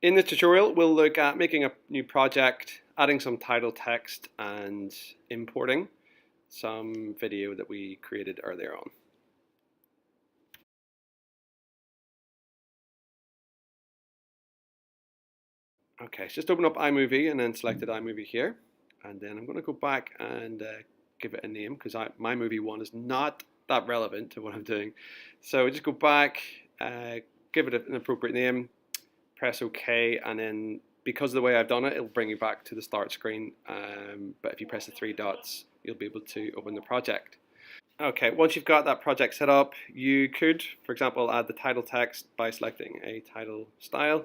In this tutorial, we'll look at making a new project, adding some title text, and importing some video that we created earlier on. Okay, so just open up iMovie and then selected iMovie here. And then I'm going to go back and give it a name because my movie one is not that relevant to what I'm doing. So just go back, give it an appropriate name, press OK, and then because of the way I've done it, it'll bring you back to the start screen. But if you press the three dots, you'll be able to open the project. Okay, once you've got that project set up, you could, for example, add the title text by selecting a title style,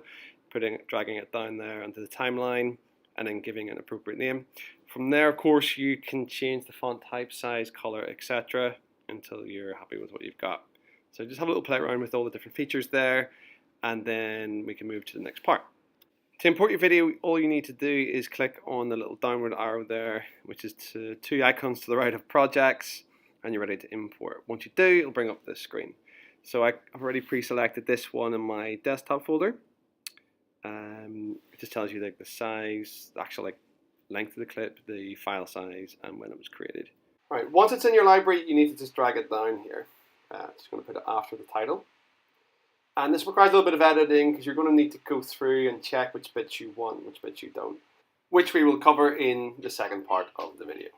dragging it down there onto the timeline, and then giving an appropriate name. From there, of course, you can change the font type, size, color, etc. until you're happy with what you've got. So just have a little play around with all the different features there, and then we can move to the next part. To import your video, all you need to do is click on the little downward arrow there, which is to two icons to the right of projects, and you're ready to import. Once you do, it'll bring up this screen. So I've already pre-selected this one in my desktop folder. It just tells you like the size, the actual length of the clip, the file size, and when it was created. All right, once it's in your library, you need to just drag it down here. Just going to put it after the title. And this requires a little bit of editing because you're going to need to go through and check which bits you want, which bits you don't, which we will cover in the second part of the video.